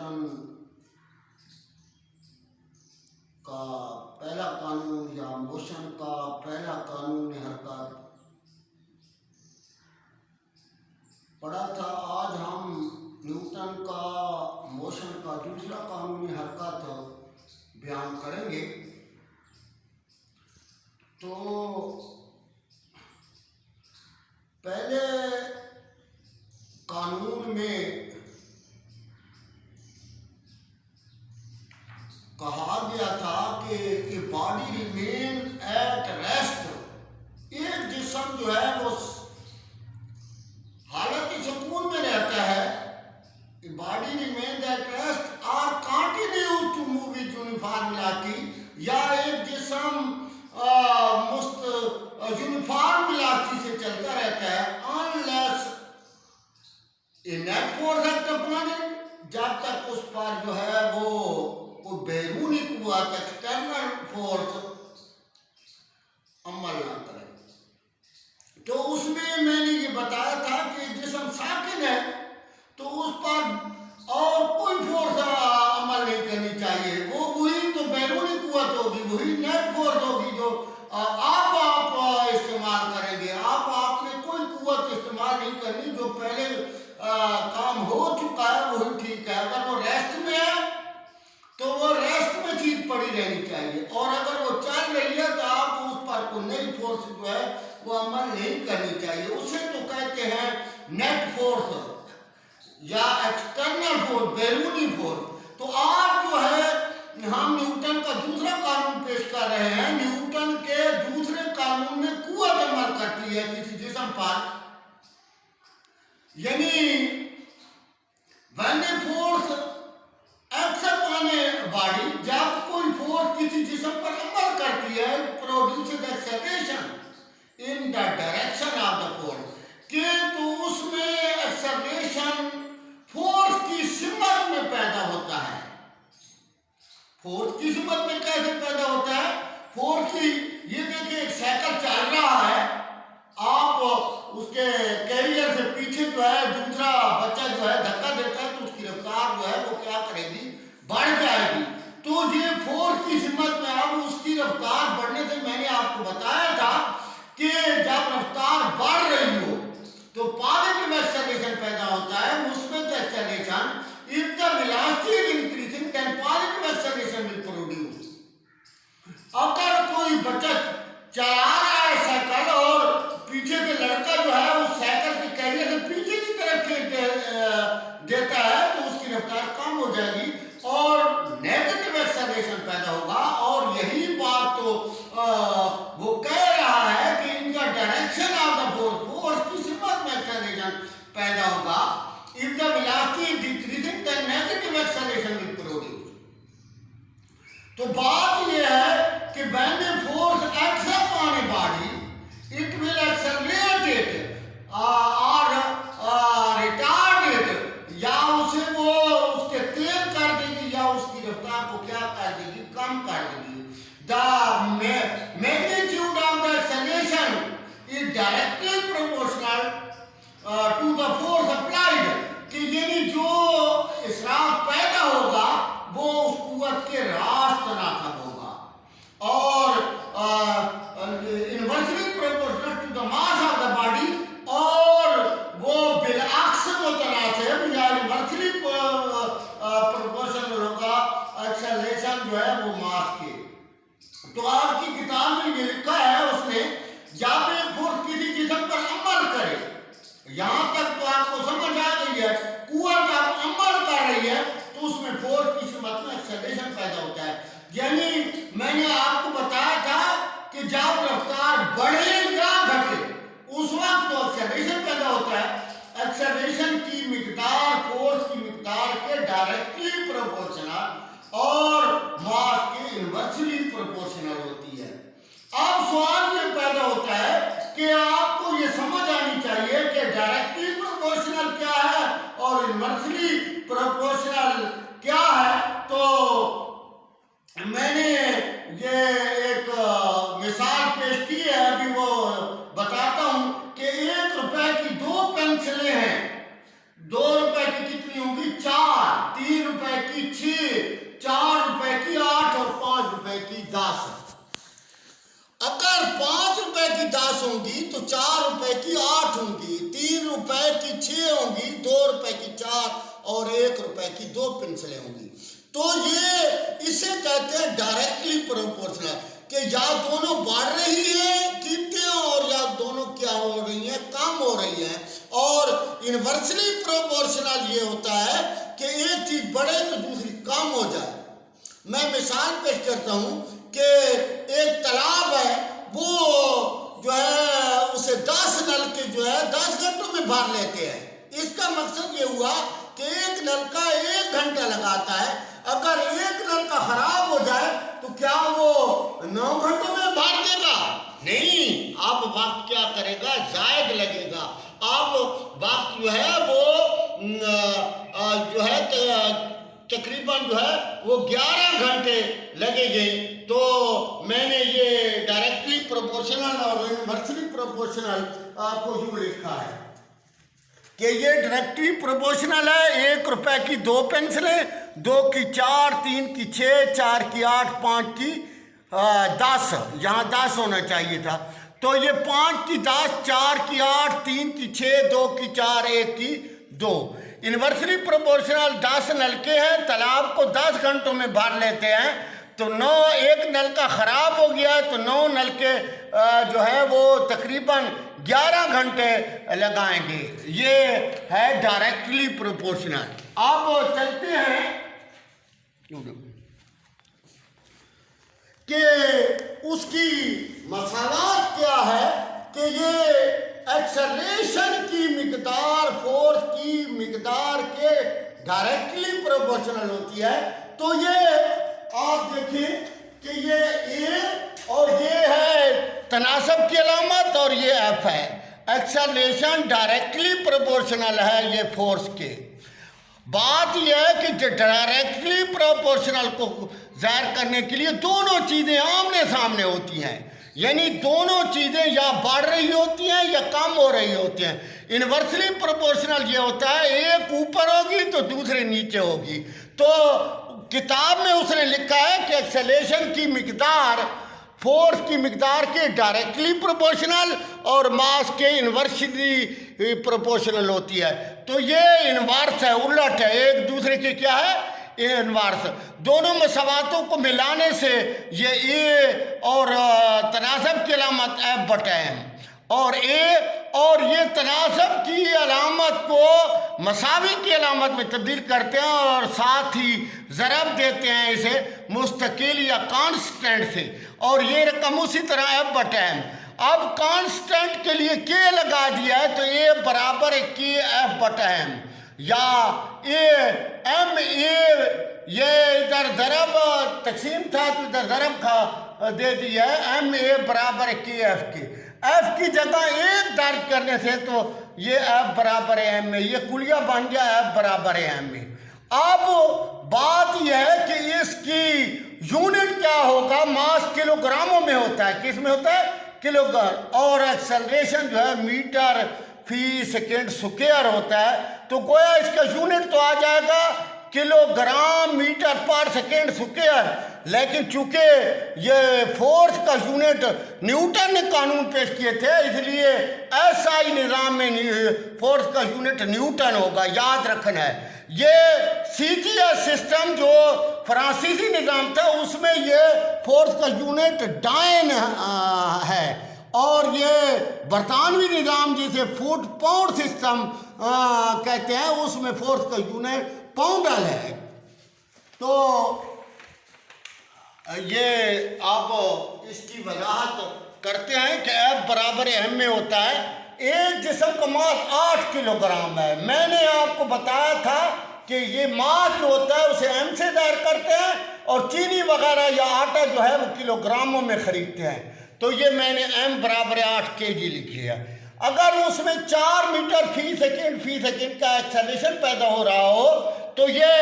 Newton का पहला कानून या मोशन का पहला कानून हरकत पढ़ा था। आज हम न्यूटन का मोशन का दूसरा कानूनी हरकत बयान करेंगे। तो पहले कानून में कहा गया था कि बॉडी रिमेन एट रेस्ट। एक जिस्म जो है वो हालत सुकून में रहता है। बॉडी रिमेन एट रेस्ट और continue to move with uniform velocity, या एक जिस्म यूनिफॉर्म वेलोसिटी से चलता रहता है unless a net force act upon it, जब तक उस पर जो है वो कोई बैरूनी कुव्वत एक्सटर्नल फोर्स अमल ना करे। तो उसमें मैंने ये बताया था कि जिस्म साकिन है तो उस पर और कोई फोर्स अमल नहीं करनी चाहिए। वो वही तो बैरूनी कुव्वत होगी, वही नेट फोर्स होगी जो आप इस्तेमाल करेंगे। आपने कोई कुव्वत इस्तेमाल नहीं करनी। जो पहले काम हो चुका है वही ठीक है। अगर वो रेस्ट में है तो वो रेस्ट में चीज पड़ी रहनी चाहिए, और अगर वो चल रही है तो आप उस पर कोई नई फोर्स जो है वो अमल नहीं करनी चाहिए। उसे तो कहते हैं नेट फोर्स या एक्सटर्नल फोर्स, बैरूनी फोर्स। तो आज जो है हम न्यूटन का दूसरा कानून पेश कर रहे हैं। न्यूटन के दूसरे कानून में कुव्वत अमल करती है किसी जिस्म पर, यानी when a force act upon a body, जब कोई फोर्स किसी जिस्म पर अमल करती है, produces acceleration in the direction of the force, कि तो उसमें एक्सेलरेशन फोर्स की सिमत में पैदा होता है। फोर्स की सिमत में कैसे पैदा होता है? फोर्स की, ये देखिए एक साइकिल चल रहा है, आप उसके कैरियर से पीछे जो है दूसरा बच्चा जो है धक्का देता है तो उसकी रफ्तार जो है वो क्या करेगी, बढ़ जाएगी। तो ये फोर्स की सिमत में अब उसकी रफ्तार बढ़ने से मैंने आपको बताया था कि जब रफ्तार बढ़ रही हो तो पॉजिटिव एक्सेलरेशन पैदा होता है, मुस्बत acceleration. If the velocity is increasing then positive acceleration will produce. अगर कोई बच्चा चला रहा है साइकिल और पीछे से लड़का जो है उस साइकिल के कैरियर से पीछे की तरफ देता है तो उसकी रफ्तार कम हो जाएगी और नेगेटिव एक्सेलरेशन पैदा होगा। और यही बात तो वो कह रहा है कि इनका डायरेक्शन ऑफ द फोर्स की सिमत में एक्सेलरेशन पैदा होगा। If the velocity is decreasing then negative acceleration will produce. तो बात ये है कि when a force acts upon a body it will accelerate it or retard it, या उसे वो उसके तेज कर देगी या उसकी रफ्तार को क्या कर देगी, कम कर देगी। The magnitude of the acceleration is directly proportional to the force applied, कि यानी जो इसराफ पैदा होगा वो उस कुव्वत के रास्त नाखब होगा, और inversely proportional to the mass of the body, और वो बिलअक्स मुतनासिब या इनवर्सली प्रोपोर्शनल होगा एक्सेलरेशन जो है वो मास के। तो आपकी किताब में ये लिखा है उसने, जब एक फोर्स किसी जिस्म पर अमल करे, यहां तक तो आपको समझ आ गई है, कुव्वत आप अमल कर रही है तो उसमें फोर्स की सिमत में एक्सेलरेशन पैदा होता है। यानी मैंने आपको बताया था कि जब रफ्तार बढ़े या घटे उस वक्त तो एक्सेलरेशन पैदा होता है। एक्सेलरेशन की मिकदार फोर्स की मिकदार के डायरेक्टली प्रोपोर्शनल और मास के इनवर्सली प्रोपोर्शनल होती है। अब सवाल ये पैदा होता है कि आपको ये समझ आनी चाहिए कि डायरेक्टली प्रोपोर्शनल क्या है और इनवर्सली प्रोपोर्शनल क्या है। तो मैंने ये एक मिसाल पेश की है, अभी वो बताता हूं कि 1 रुपए की 2 पेंसिलें हैं। 2 रुपए की कितनी होंगी? 4। 3 रुपए 4 और 1 रुपए की 2 पेंसिलें होंगी। तो ये इसे कहते हैं डायरेक्टली प्रोपोर्शनल, कि या दोनों बढ़ रही है कीमतें और या दोनों क्या हो रही हैं, कम हो रही हैं। और इन्वर्सली प्रोपोर्शनल ये होता है कि एक चीज बढ़े तो दूसरी कम हो जाए। मैं मिसाल पेश करता हूं कि एक तालाब है, वो जो है उसे 10 नलके जो है 10 घंटों में भर लेते हैं। इसका मकसद ये हुआ कि एक नलका 1 घंटा लगाता है, अगर एक नलका खराब हो जाए तो क्या वो 9 घंटों में भर देगा? नहीं, अब वक्त क्या करेगा, जायद लगेगा। अब वक्त जो है वो जो है तकरीबन जो है वो 11 घंटे लगेंगे। तो मैंने ये डायरेक्टली प्रोपोर्शनल और इन्वर्सली प्रोपोर्शनल आपको यूं लिखा है कि ये डायरेक्टली प्रोपोर्शनल है। 1 रुपए की 2 पेंसिलें, 2 की 4, 3 की 6, 4 की 8, 5 की 10, यहाँ 10 होना चाहिए था। तो ये 5 की 10, 4 की 8, 3 की 6, 2 की 4, 1 की 2। इन्वर्सली प्रोपोर्शनल 10 नलके हैं, तालाब को 10 घंटों में भर लेते हैं। तो 1 नलका खराब हो गया तो 9 नलके जो है वो तकरीबन 11 घंटे लगाएंगे। ये है डायरेक्टली प्रोपोर्शनल। अब चलते हैं कि उसकी मसालात क्या है, कि ये एक्सेलरेशन की मिकदार फोर्स की मिकदार के डायरेक्टली प्रोपोर्शनल होती है। तो ये आप देखें कि ये A और ये है तनासब की अलामत और ये F है। एक्सेलरेशन डायरेक्टली प्रोपोर्शनल है ये फोर्स के। बात यह है कि डायरेक्टली प्रोपोर्शनल को जाहिर करने के लिए दोनों चीज़ें आमने सामने होती हैं, यानी दोनों चीज़ें या बढ़ रही होती हैं या कम हो रही होती हैं। इन्वर्सली प्रोपोर्शनल ये होता है एक ऊपर होगी तो दूसरे नीचे होगी। तो किताब में उसने लिखा है कि एक्सेलरेशन की मिकदार फोर्स की मिकदार के डायरेक्टली प्रोपोर्शनल और मास के इन्वर्सली प्रोपोर्शनल होती है। तो ये इन्वर्स है, उलट है, एक दूसरे के क्या है, इन्वर्स। दोनों मसवातों को मिलाने से ये ए और तनासब की अलामत F/m और ए और ये तनासब की अलामत को मसावी की अलामत में तब्दील करते हैं और साथ ही ज़रब देते हैं इसे मुस्तकिल या कांस्टेंट से, और ये रकम उसी तरह F/m। अब कांस्टेंट के लिए K लगा दिया है तो A बराबर है K F/m, या A ये इधर ज़रब तकसीम था तो इधर ज़रब का दे दिया है। MA बराबर है KF के। F की जगह 1 दर्ज करने से तो ये F बराबर है MA, ये कुलिया बन गया F बराबर है MA। अब बात यह है कि इसकी यूनिट क्या होगा, मास किलोग्रामों में होता है। किस में होता है, किलोग्राम, और एक्सेलरेशन जो है मीटर फी सेकेंड स्क्वायर होता है। तो गोया इसका यूनिट तो आ जाएगा किलोग्राम मीटर पर सेकेंड स्क्वायर, लेकिन चूंकि ये फोर्स का यूनिट न्यूटन ने कानून पेश किए थे, इसलिए SI निज़ाम में फोर्स का यूनिट न्यूटन होगा, याद रखना है। ये CGS सिस्टम जो फ्रांसीसी निज़ाम था उसमें ये फोर्स का यूनिट डायन है, और ये बरतानवी निज़ाम जिसे फुट पाउंड सिस्टम कहते हैं उसमें फोर्स का यूनिट पाउंडल है। तो ये आप इसकी वजाहत करते हैं कि F बराबर M में होता है। एक जिस्म का मास 8 किलोग्राम है। मैंने आपको बताया था कि ये मास जो होता है उसे M से जाहिर करते हैं, और चीनी वगैरह या आटा जो है वो किलोग्रामों में खरीदते हैं। तो ये मैंने M बराबर 8 kg लिखी है। अगर उसमें 4 मीटर फी सेकेंड का एक्सेलरेशन पैदा हो रहा हो तो ये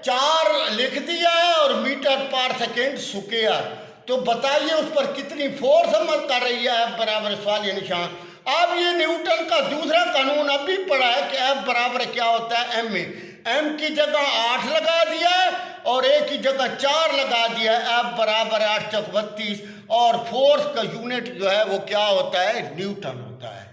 4 लिख दिया है और मीटर पर सेकेंड स्क्वायर। तो बताइए उस पर कितनी फोर्स अमल कर रही है F बराबर सवालिया निशान। अब ये न्यूटन का दूसरा कानून अभी पढ़ा है कि F बराबर क्या होता है M में। M की जगह 8 लगा दिया है और A की जगह 4 लगा दिया है। F बराबर 8 चौक 32, और फोर्स का यूनिट जो है वो क्या होता है, न्यूटन होता है।